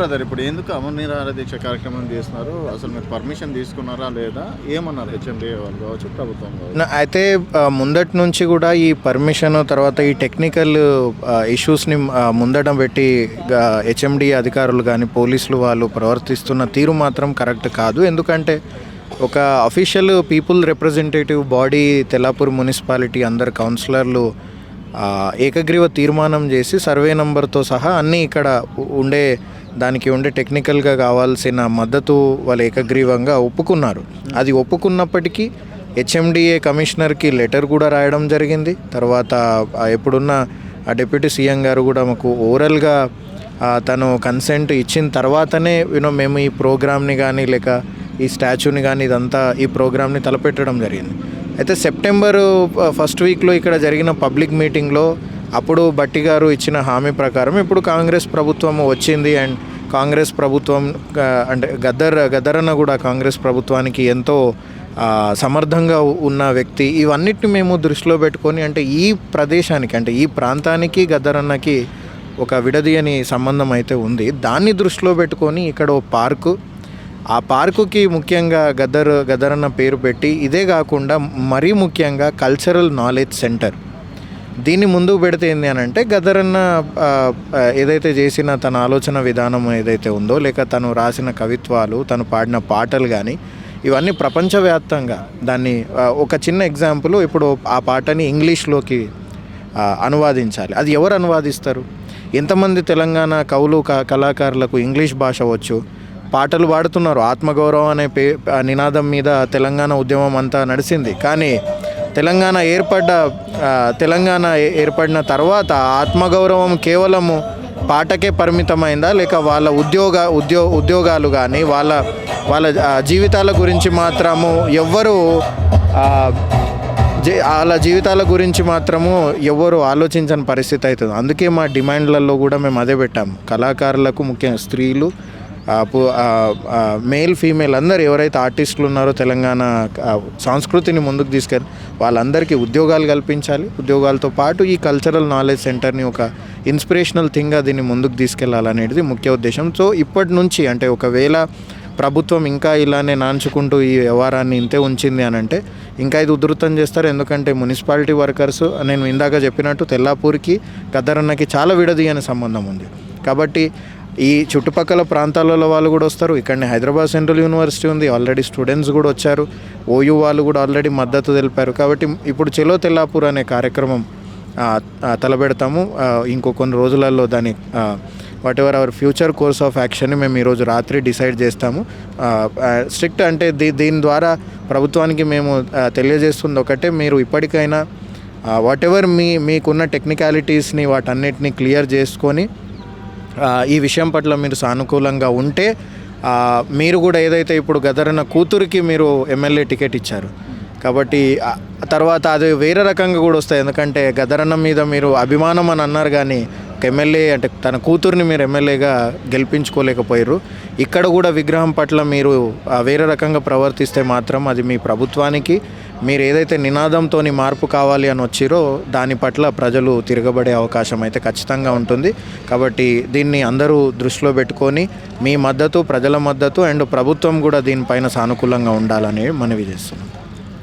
Brother, ఇప్పుడు ఎందుకు అమర నిరాహార దీక్ష కార్యక్రమం చేస్తున్నారు? అసలు మీరు పర్మిషన్ తీసుకున్నారా లేదా? ఏమన్నారు హెచ్ఎండిఏ వాళ్ళు కావచ్చు, ప్రభుత్వం కావచ్చు? అయితే ముందటి నుంచి కూడా ఈ పర్మిషన్ తర్వాత ఈ టెక్నికల్ ఇష్యూస్ని ముందట పెట్టి హెచ్ఎండిఏ అధికారులు కానీ పోలీసులు వాళ్ళు ప్రవర్తిస్తున్న తీరు మాత్రం కరెక్ట్ కాదు. ఎందుకంటే ఒక official people representative body Tellapur municipality అందరు కౌన్సిలర్లు ఏకగ్రీవ తీర్మానం చేసి సర్వే నెంబర్తో సహా అన్నీ ఇక్కడ దానికి ఉండే టెక్నికల్గా కావాల్సిన మద్దతు వాళ్ళు ఏకగ్రీవంగా ఒప్పుకున్నారు. అది ఒప్పుకున్నప్పటికీ హెచ్ఎండిఏ కమిషనర్కి లెటర్ కూడా రాయడం జరిగింది. తర్వాత ఎప్పుడున్న డిప్యూటీ సీఎం గారు కూడా మాకు ఓరల్గా తను కన్సెంట్ ఇచ్చిన తర్వాతనే మేము ఈ ప్రోగ్రామ్ని కానీ లేక ఈ స్టాచ్యూని కానీ ఇదంతా ఈ ప్రోగ్రామ్ని తలపెట్టడం జరిగింది. అయితే సెప్టెంబర్ ఫస్ట్ వీక్లో ఇక్కడ జరిగిన పబ్లిక్ మీటింగ్లో అప్పుడు భట్టి గారు ఇచ్చిన హామీ ప్రకారం ఇప్పుడు కాంగ్రెస్ ప్రభుత్వం వచ్చింది. అండ్ కాంగ్రెస్ ప్రభుత్వం అంటే గద్దరన్న కూడా కాంగ్రెస్ ప్రభుత్వానికి ఎంతో సమర్థంగా ఉన్న వ్యక్తి. ఇవన్నిటిని మేము దృష్టిలో పెట్టుకొని అంటే ఈ ప్రదేశానికి అంటే ఈ ప్రాంతానికి గద్దరన్నకి ఒక విడదీయని సంబంధం అయితే ఉంది. దాన్ని దృష్టిలో పెట్టుకొని ఇక్కడ ఓ పార్కు, ఆ పార్కుకి ముఖ్యంగా గద్దరన్న పేరు పెట్టి ఇదే కాకుండా మరీ ముఖ్యంగా కల్చరల్ నాలెడ్జ్ సెంటర్ దీన్ని ముందుకు పెడితే ఏంటి అని అంటే గద్దరన్న ఏదైతే చేసిన తన ఆలోచన విధానం ఏదైతే ఉందో లేక తను రాసిన కవిత్వాలు తను పాడిన పాటలు కానీ ఇవన్నీ ప్రపంచవ్యాప్తంగా దాన్ని ఒక చిన్న ఎగ్జాంపుల్, ఇప్పుడు ఆ పాటని ఇంగ్లీష్లోకి అనువాదించాలి. అది ఎవరు అనువాదిస్తారు? ఎంతమంది తెలంగాణ కవులు కళాకారులకు ఇంగ్లీష్ భాష వచ్చు, పాటలు పాడుతున్నారు. ఆత్మగౌరవం అనే నినాదం మీద తెలంగాణ ఉద్యమం అంతా నడిచింది. కానీ తెలంగాణ ఏర్పడిన తర్వాత ఆత్మగౌరవం కేవలము పాటకే పరిమితమైందా లేక వాళ్ళ ఉద్యోగాలు కానీ వాళ్ళ జీవితాల గురించి మాత్రము ఎవ్వరు ఆలోచించని పరిస్థితి అవుతుంది. అందుకే మా డిమాండ్లలో కూడా మేము అదే పెట్టాము. కళాకారులకు ముఖ్యంగా స్త్రీలు మేల్ ఫీమేల్ అందరూ ఎవరైతే ఆర్టిస్టులు ఉన్నారో తెలంగాణ సంస్కృతిని ముందుకు తీసుకెళ్ళి వాళ్ళందరికీ ఉద్యోగాలు కల్పించాలి. ఉద్యోగాలతో పాటు ఈ కల్చరల్ నాలెడ్జ్ సెంటర్ని ఒక ఇన్స్పిరేషనల్ థింగ్గా దీన్ని ముందుకు తీసుకెళ్లాలనేది ముఖ్య ఉద్దేశం. సో ఇప్పటి నుంచి అంటే ఒకవేళ ప్రభుత్వం ఇంకా ఇలానే నాంచుకుంటూ ఈ వ్యవహారాన్ని ఇంతే ఉంచింది అని అంటే ఇంకా ఇది ఉధృతం చేస్తారు. ఎందుకంటే మున్సిపాలిటీ వర్కర్స్ నేను ఇందాక చెప్పినట్టు తెల్లాపూర్కి గద్దరన్నకి చాలా విడదీయని సంబంధం ఉంది. కాబట్టి ఈ చుట్టుపక్కల ప్రాంతాలలో వాళ్ళు కూడా వస్తారు. ఇక్కడనే హైదరాబాద్ సెంట్రల్ యూనివర్సిటీ ఉంది, ఆల్రెడీ స్టూడెంట్స్ కూడా వచ్చారు. ఓయూ వాళ్ళు కూడా ఆల్రెడీ మద్దతు తెలిపారు. కాబట్టి ఇప్పుడు చెలో తెల్లాపూర్ అనే కార్యక్రమం తలపెడతాము. ఇంకో కొన్ని రోజులలో దాని whatever our future course of యాక్షన్ని మేము ఈరోజు రాత్రి డిసైడ్ చేస్తాము. స్ట్రిక్ట్ అంటే దీని ద్వారా ప్రభుత్వానికి మేము తెలియజేస్తుంది ఒకటే, మీరు ఇప్పటికైనా వాట్ ఎవర్ మీకున్న టెక్నికాలిటీస్ని వాటన్నిటిని క్లియర్ చేసుకొని ఈ విషయం పట్ల మీరు సానుకూలంగా ఉంటే మీరు కూడా ఏదైతే ఇప్పుడు గద్దరన్న కూతురికి మీరు ఎమ్మెల్యే టికెట్ ఇచ్చారు కాబట్టి తర్వాత అది వేరే రకంగా కూడా వస్తాయి. ఎందుకంటే గద్దరన్న మీద మీరు అభిమానం అని అన్నారు కానీ ఒక ఎమ్మెల్యే అంటే తన కూతుర్ని మీరు ఎమ్మెల్యేగా గెలిపించుకోలేకపోయారు. ఇక్కడ కూడా విగ్రహం పట్ల మీరు వేరే రకంగా ప్రవర్తిస్తే మాత్రం అది మీ ప్రభుత్వానికి మీరు ఏదైతే నినాదంతో మార్పు కావాలి అని వచ్చిరో దాని పట్ల ప్రజలు తిరగబడే అవకాశం అయితే ఖచ్చితంగా ఉంటుంది. కాబట్టి దీన్ని అందరూ దృష్టిలో పెట్టుకొని మీ మద్దతు, ప్రజల మద్దతు అండ్ ప్రభుత్వం కూడా దీనిపైన సానుకూలంగా ఉండాలని మనవి చేస్తున్నాం.